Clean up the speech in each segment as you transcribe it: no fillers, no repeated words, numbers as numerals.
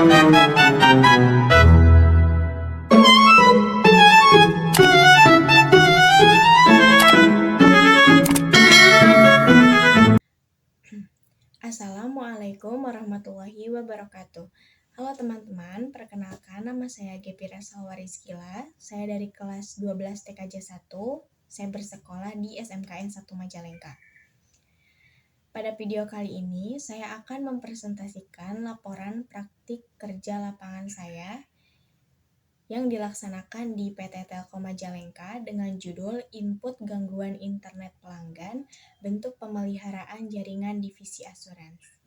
Assalamualaikum warahmatullahi wabarakatuh. Halo teman-teman, perkenalkan nama saya Gepira Salwarizkila. Saya dari kelas 12 TKJ 1. Saya bersekolah di SMKN 1 Majalengka. Pada video kali ini, saya akan mempresentasikan laporan praktik kerja lapangan saya yang dilaksanakan di PT Telkom Majalengka dengan judul Input Gangguan Internet Pelanggan, Bentuk Pemeliharaan Jaringan Divisi Asuransi.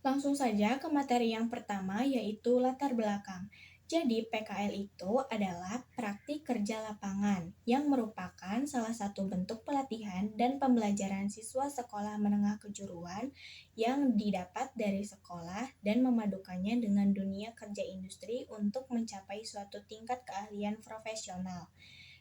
Langsung saja ke materi yang pertama, yaitu latar belakang. Jadi, PKL itu adalah praktik kerja lapangan yang merupakan salah satu bentuk pelatihan dan pembelajaran siswa sekolah menengah kejuruan yang didapat dari sekolah dan memadukannya dengan dunia kerja industri untuk mencapai suatu tingkat keahlian profesional.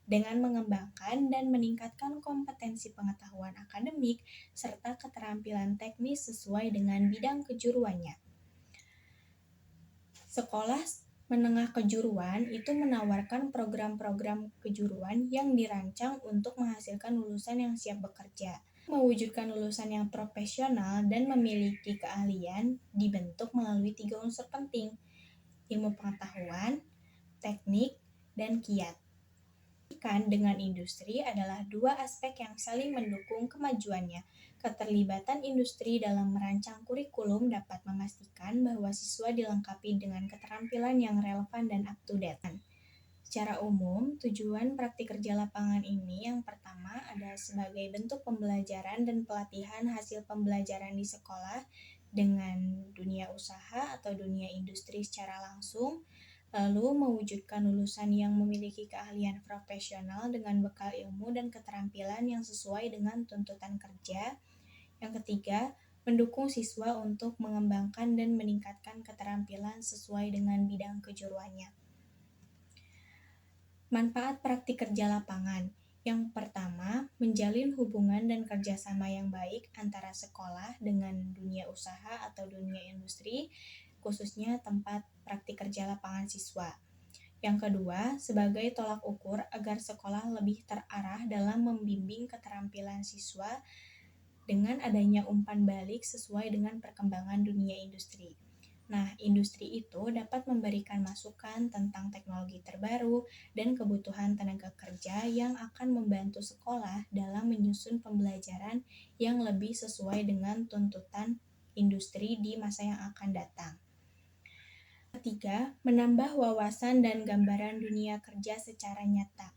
Dengan mengembangkan dan meningkatkan kompetensi pengetahuan akademik serta keterampilan teknis sesuai dengan bidang kejuruannya. Sekolah menengah kejuruan itu menawarkan program-program kejuruan yang dirancang untuk menghasilkan lulusan yang siap bekerja. Mewujudkan lulusan yang profesional dan memiliki keahlian dibentuk melalui 3 unsur penting: ilmu pengetahuan, teknik, dan kiat. Dengan industri adalah dua aspek yang saling mendukung kemajuannya. Keterlibatan industri dalam merancang kurikulum dapat memastikan bahwa siswa dilengkapi dengan keterampilan yang relevan dan up-to-date. Secara umum, tujuan praktik kerja lapangan ini yang pertama adalah sebagai bentuk pembelajaran dan pelatihan hasil pembelajaran di sekolah dengan dunia usaha atau dunia industri secara langsung, lalu mewujudkan lulusan yang memiliki keahlian profesional dengan bekal ilmu dan keterampilan yang sesuai dengan tuntutan kerja. Yang ketiga, mendukung siswa untuk mengembangkan dan meningkatkan keterampilan sesuai dengan bidang kejuruannya. Manfaat praktik kerja lapangan. Yang pertama, menjalin hubungan dan kerjasama yang baik antara sekolah dengan dunia usaha atau dunia industri, khususnya tempat praktik kerja lapangan siswa. Yang kedua, sebagai tolak ukur agar sekolah lebih terarah dalam membimbing keterampilan siswa dengan adanya umpan balik sesuai dengan perkembangan dunia industri. Nah, industri itu dapat memberikan masukan tentang teknologi terbaru dan kebutuhan tenaga kerja yang akan membantu sekolah dalam menyusun pembelajaran yang lebih sesuai dengan tuntutan industri di masa yang akan datang. Ketiga, menambah wawasan dan gambaran dunia kerja secara nyata.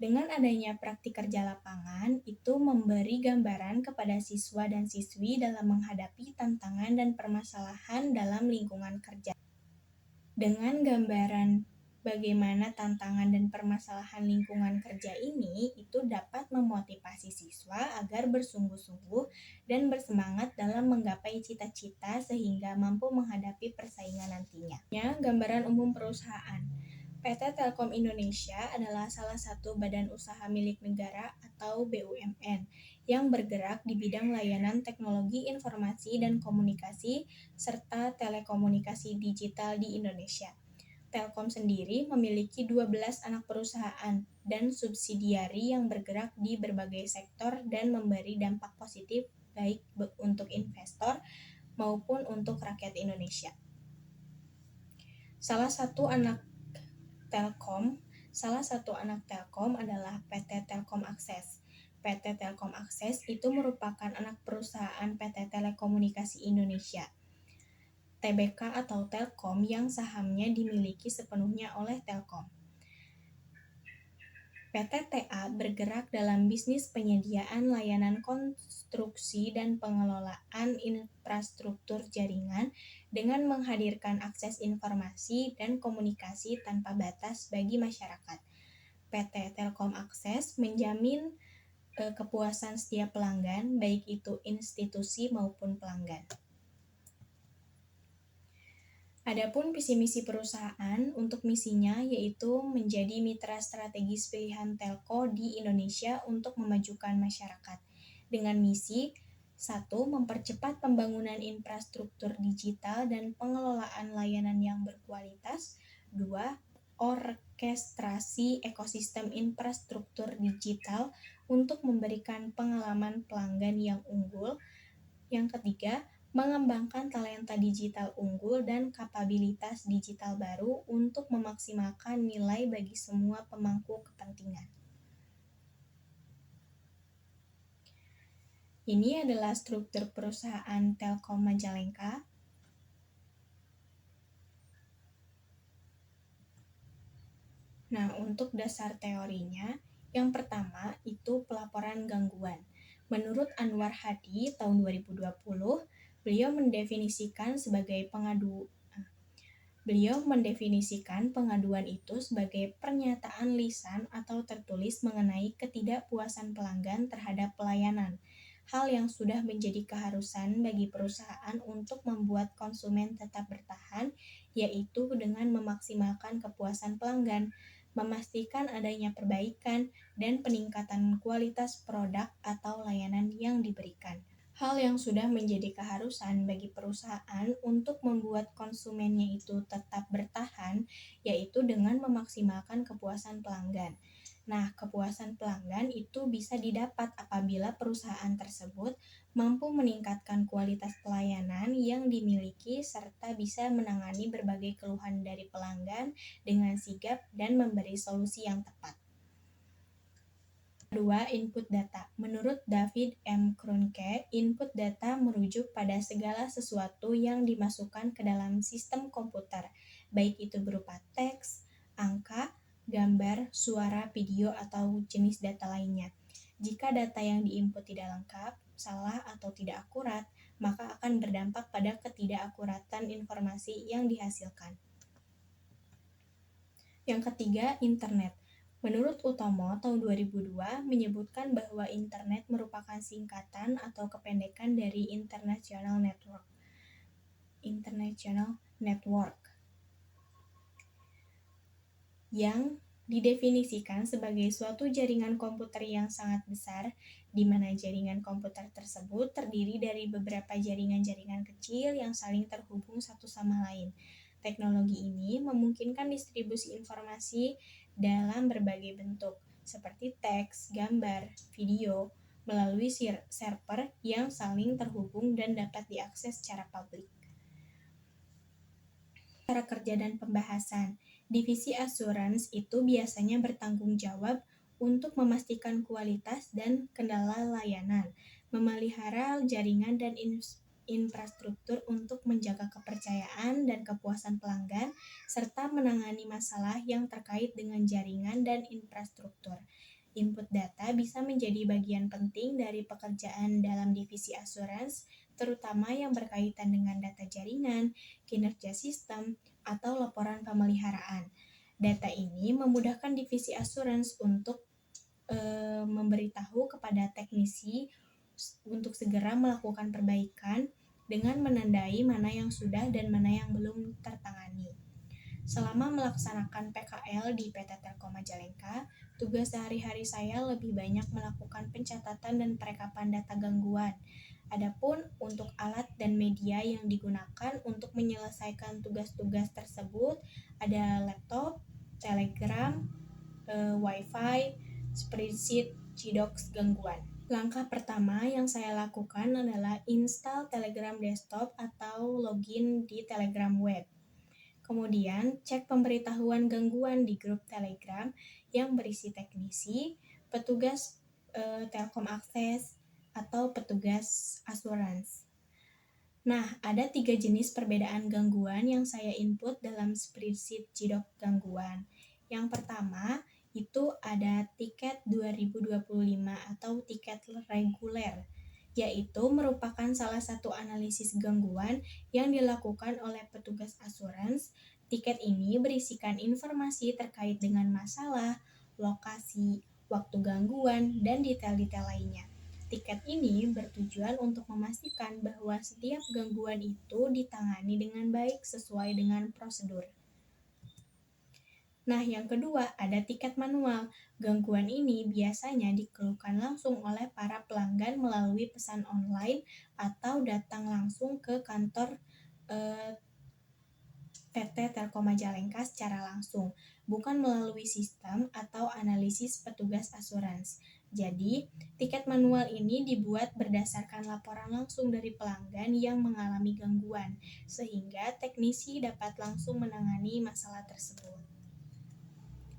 Dengan adanya praktik kerja lapangan, itu memberi gambaran kepada siswa dan siswi dalam menghadapi tantangan dan permasalahan dalam lingkungan kerja. Dengan gambaran bagaimana tantangan dan permasalahan lingkungan kerja ini, itu dapat memotivasi siswa agar bersungguh-sungguh dan bersemangat dalam menggapai cita-cita sehingga mampu menghadapi persaingan nantinya. Gambaran umum perusahaan. PT Telkom Indonesia adalah salah satu badan usaha milik negara atau BUMN yang bergerak di bidang layanan teknologi informasi dan komunikasi serta telekomunikasi digital di Indonesia. Telkom sendiri memiliki 12 anak perusahaan dan subsidiari yang bergerak di berbagai sektor dan memberi dampak positif baik untuk investor maupun untuk rakyat Indonesia. Salah satu anak Telkom adalah PT Telkom Akses. PT Telkom Akses itu merupakan anak perusahaan PT Telekomunikasi Indonesia, TBK atau Telkom, yang sahamnya dimiliki sepenuhnya oleh Telkom. PT TA bergerak dalam bisnis penyediaan layanan konstruksi dan pengelolaan infrastruktur jaringan dengan menghadirkan akses informasi dan komunikasi tanpa batas bagi masyarakat. PT Telkom Akses menjamin kepuasan setiap pelanggan, baik itu institusi maupun pelanggan. Adapun visi misi perusahaan, untuk misinya yaitu menjadi mitra strategis pilihan telco di Indonesia untuk memajukan masyarakat. Dengan misi, Satu, mempercepat pembangunan infrastruktur digital dan pengelolaan layanan yang berkualitas. Dua, orkestrasi ekosistem infrastruktur digital untuk memberikan pengalaman pelanggan yang unggul. Yang ketiga, mengembangkan talenta digital unggul dan kapabilitas digital baru untuk memaksimalkan nilai bagi semua pemangku kepentingan. Ini adalah struktur perusahaan Telkom Majalengka. Nah, untuk dasar teorinya, yang pertama itu pelaporan gangguan. Menurut Anwar Hadi tahun 2020, beliau mendefinisikan pengaduan itu sebagai pernyataan lisan atau tertulis mengenai ketidakpuasan pelanggan terhadap pelayanan. Hal yang sudah menjadi keharusan bagi perusahaan untuk membuat konsumen tetap bertahan, yaitu dengan memaksimalkan kepuasan pelanggan, memastikan adanya perbaikan, dan peningkatan kualitas produk atau layanan yang diberikan. Hal yang sudah menjadi keharusan bagi perusahaan untuk membuat konsumennya itu tetap bertahan, yaitu dengan memaksimalkan kepuasan pelanggan. Nah, kepuasan pelanggan itu bisa didapat apabila perusahaan tersebut mampu meningkatkan kualitas pelayanan yang dimiliki serta bisa menangani berbagai keluhan dari pelanggan dengan sigap dan memberi solusi yang tepat. Kedua, input data. Menurut David M. Kroenke, input data merujuk pada segala sesuatu yang dimasukkan ke dalam sistem komputer, baik itu berupa teks, angka, gambar, suara, video, atau jenis data lainnya. Jika data yang diinput tidak lengkap, salah, atau tidak akurat, maka akan berdampak pada ketidakakuratan informasi yang dihasilkan. Yang ketiga, internet. Menurut Utomo, tahun 2002 menyebutkan bahwa internet merupakan singkatan atau kependekan dari International Network yang didefinisikan sebagai suatu jaringan komputer yang sangat besar, di mana jaringan komputer tersebut terdiri dari beberapa jaringan-jaringan kecil yang saling terhubung satu sama lain. Teknologi ini memungkinkan distribusi informasi dalam berbagai bentuk, seperti teks, gambar, video, melalui server yang saling terhubung dan dapat diakses secara publik. Cara kerja dan pembahasan. Divisi Assurance itu biasanya bertanggung jawab untuk memastikan kualitas dan kendala layanan, memelihara jaringan dan infrastruktur untuk menjaga kepercayaan dan kepuasan pelanggan, serta menangani masalah yang terkait dengan jaringan dan infrastruktur. Input data bisa menjadi bagian penting dari pekerjaan dalam divisi asuransi, terutama yang berkaitan dengan data jaringan, kinerja sistem, atau laporan pemeliharaan. Data ini memudahkan divisi asuransi untuk memberitahu kepada teknisi untuk segera melakukan perbaikan dengan menandai mana yang sudah dan mana yang belum tertangani. Selama melaksanakan PKL di PT Telkom Majalengka, tugas sehari-hari saya lebih banyak melakukan pencatatan dan perekapan data gangguan. Adapun untuk alat dan media yang digunakan untuk menyelesaikan tugas-tugas tersebut ada laptop, Telegram, Wi-Fi, spreadsheet, Cidox gangguan. Langkah pertama yang saya lakukan adalah install Telegram desktop atau login di Telegram web. Kemudian cek pemberitahuan gangguan di grup Telegram yang berisi teknisi, petugas Telkom Akses, atau petugas asuransi. Nah, ada 3 jenis perbedaan gangguan yang saya input dalam spreadsheet Cidox gangguan. Yang pertama, itu ada tiket 2025 atau tiket reguler, yaitu merupakan salah satu analisis gangguan yang dilakukan oleh petugas asuransi. Tiket ini berisikan informasi terkait dengan masalah, lokasi, waktu gangguan, dan detail-detail lainnya. Tiket ini bertujuan untuk memastikan bahwa setiap gangguan itu ditangani dengan baik sesuai dengan prosedur. Nah, yang kedua ada tiket manual. Gangguan ini biasanya dikeluhkan langsung oleh para pelanggan melalui pesan online atau datang langsung ke kantor eh, PT Telkom Majalengka secara langsung, bukan melalui sistem atau analisis petugas asuransi. Jadi, tiket manual ini dibuat berdasarkan laporan langsung dari pelanggan yang mengalami gangguan, sehingga teknisi dapat langsung menangani masalah tersebut.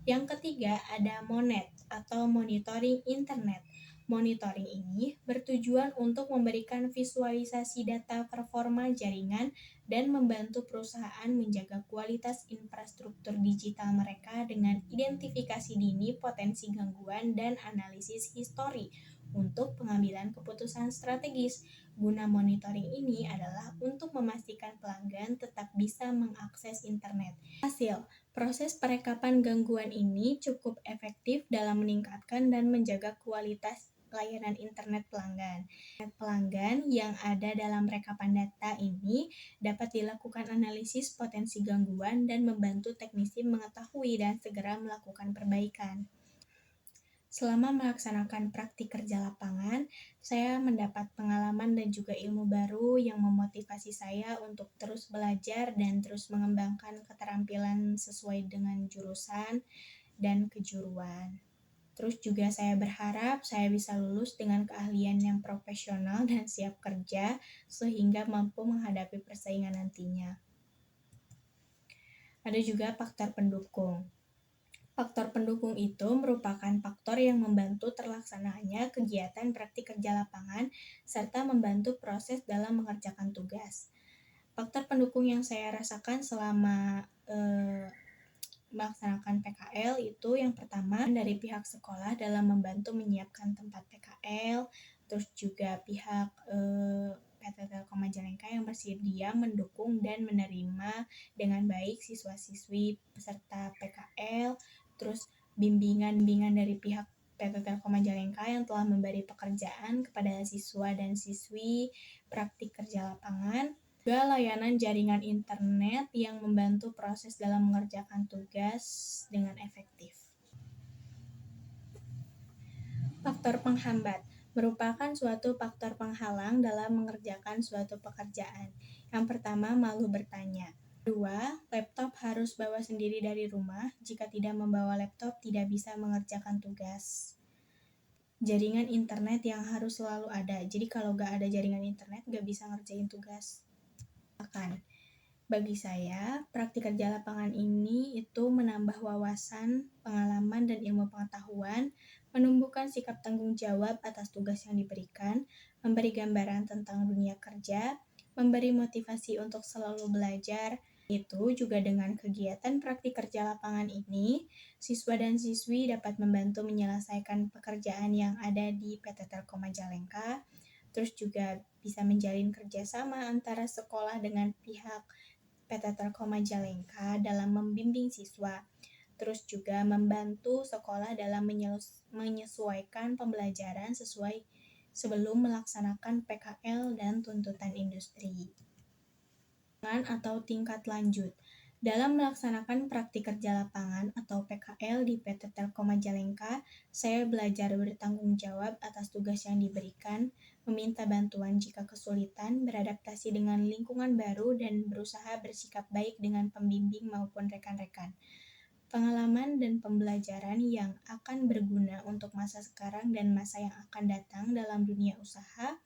Yang ketiga ada Monet atau monitoring internet. Monitoring ini bertujuan untuk memberikan visualisasi data performa jaringan dan membantu perusahaan menjaga kualitas infrastruktur digital mereka dengan identifikasi dini potensi gangguan dan analisis histori untuk pengambilan keputusan strategis. Guna monitoring ini adalah untuk memastikan pelanggan tetap bisa mengakses internet. Hasil, proses perekapan gangguan ini cukup efektif dalam meningkatkan dan menjaga kualitas layanan internet pelanggan. Pelanggan yang ada dalam rekapan data ini dapat dilakukan analisis potensi gangguan dan membantu teknisi mengetahui dan segera melakukan perbaikan. Selama melaksanakan praktik kerja lapangan, saya mendapat pengalaman dan juga ilmu baru yang memotivasi saya untuk terus belajar dan terus mengembangkan keterampilan sesuai dengan jurusan dan kejuruan. Terus juga saya berharap saya bisa lulus dengan keahlian yang profesional dan siap kerja sehingga mampu menghadapi persaingan nantinya. Ada juga faktor pendukung. Faktor pendukung itu merupakan faktor yang membantu terlaksananya kegiatan praktik kerja lapangan serta membantu proses dalam mengerjakan tugas. Faktor pendukung yang saya rasakan selama melaksanakan PKL itu yang pertama dari pihak sekolah dalam membantu menyiapkan tempat PKL, terus juga pihak PT Telkom Majalengka yang bersedia mendukung dan menerima dengan baik siswa-siswi peserta PKL, terus bimbingan dari pihak PT Telkom Majalengka yang telah memberi pekerjaan kepada siswa dan siswi praktik kerja lapangan, juga layanan jaringan internet yang membantu proses dalam mengerjakan tugas dengan efektif. Faktor penghambat merupakan suatu faktor penghalang dalam mengerjakan suatu pekerjaan. Yang pertama, malu bertanya. Kedua, laptop harus bawa sendiri dari rumah. Jika tidak membawa laptop, tidak bisa mengerjakan tugas. Jaringan internet yang harus selalu ada. Jadi kalau gak ada jaringan internet, gak bisa ngerjain tugas. Bagi saya, praktik kerja lapangan ini itu menambah wawasan, pengalaman, dan ilmu pengetahuan, menumbuhkan sikap tanggung jawab atas tugas yang diberikan, memberi gambaran tentang dunia kerja, memberi motivasi untuk selalu belajar. Itu juga dengan kegiatan praktik kerja lapangan ini, siswa dan siswi dapat membantu menyelesaikan pekerjaan yang ada di PT Telkom Majalengka, terus juga bisa menjalin kerjasama antara sekolah dengan pihak PT Telkom Majalengka dalam membimbing siswa, terus juga membantu sekolah dalam menyesuaikan pembelajaran sesuai sebelum melaksanakan PKL dan tuntutan industri. Atau tingkat lanjut. Dalam melaksanakan praktik kerja lapangan atau PKL di PT Telkom Majalengka, saya belajar bertanggung jawab atas tugas yang diberikan, meminta bantuan jika kesulitan, beradaptasi dengan lingkungan baru, dan berusaha bersikap baik dengan pembimbing maupun rekan-rekan. Pengalaman dan pembelajaran yang akan berguna untuk masa sekarang dan masa yang akan datang dalam dunia usaha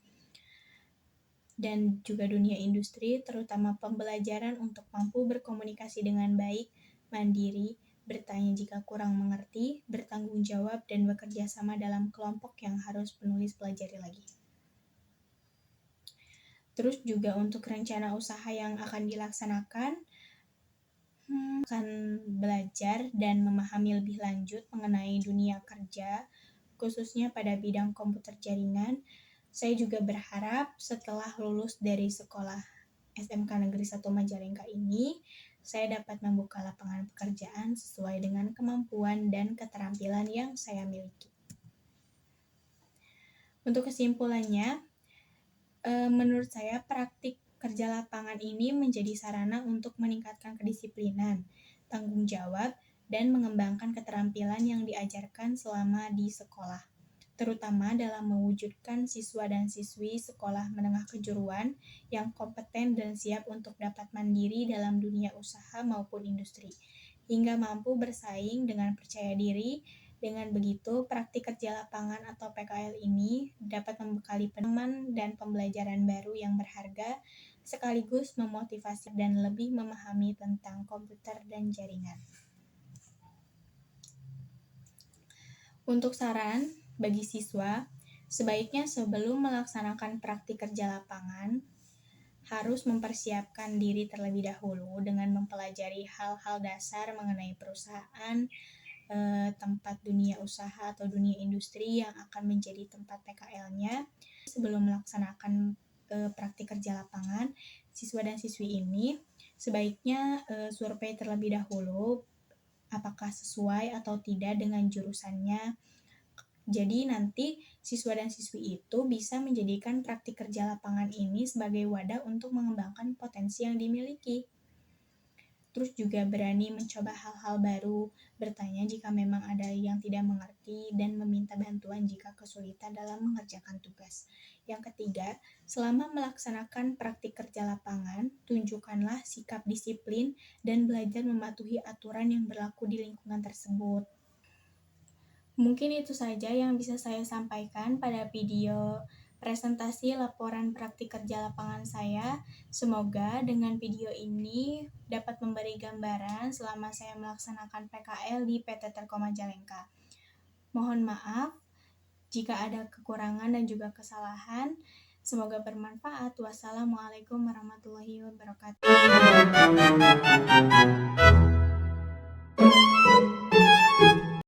dan juga dunia industri, terutama pembelajaran untuk mampu berkomunikasi dengan baik, mandiri, bertanya jika kurang mengerti, bertanggung jawab, dan bekerja sama dalam kelompok yang harus penulis pelajari lagi. Terus juga untuk rencana usaha yang akan dilaksanakan, akan belajar dan memahami lebih lanjut mengenai dunia kerja, khususnya pada bidang komputer jaringan. Saya juga berharap setelah lulus dari sekolah SMK Negeri 1 Majalengka ini, saya dapat membuka lapangan pekerjaan sesuai dengan kemampuan dan keterampilan yang saya miliki. Untuk kesimpulannya, menurut saya praktik kerja lapangan ini menjadi sarana untuk meningkatkan kedisiplinan, tanggung jawab, dan mengembangkan keterampilan yang diajarkan selama di sekolah, terutama dalam mewujudkan siswa dan siswi sekolah menengah kejuruan yang kompeten dan siap untuk dapat mandiri dalam dunia usaha maupun industri, hingga mampu bersaing dengan percaya diri. Dengan begitu, praktik kerja lapangan atau PKL ini dapat membekali peneman dan pembelajaran baru yang berharga, sekaligus memotivasi dan lebih memahami tentang komputer dan jaringan. Untuk saran bagi siswa, sebaiknya sebelum melaksanakan praktik kerja lapangan, harus mempersiapkan diri terlebih dahulu dengan mempelajari hal-hal dasar mengenai perusahaan, tempat dunia usaha atau dunia industri yang akan menjadi tempat PKL-nya. Sebelum melaksanakan praktik kerja lapangan, siswa dan siswi ini sebaiknya survei terlebih dahulu apakah sesuai atau tidak dengan jurusannya. Jadi nanti siswa dan siswi itu bisa menjadikan praktik kerja lapangan ini sebagai wadah untuk mengembangkan potensi yang dimiliki. Terus juga berani mencoba hal-hal baru, bertanya jika memang ada yang tidak mengerti, dan meminta bantuan jika kesulitan dalam mengerjakan tugas. Yang ketiga, selama melaksanakan praktik kerja lapangan, tunjukkanlah sikap disiplin dan belajar mematuhi aturan yang berlaku di lingkungan tersebut. Mungkin itu saja yang bisa saya sampaikan pada video presentasi laporan praktik kerja lapangan saya. Semoga dengan video ini dapat memberi gambaran selama saya melaksanakan PKL di PT Telkom Majalengka. Mohon maaf jika ada kekurangan dan juga kesalahan. Semoga bermanfaat. Wassalamualaikum warahmatullahi wabarakatuh.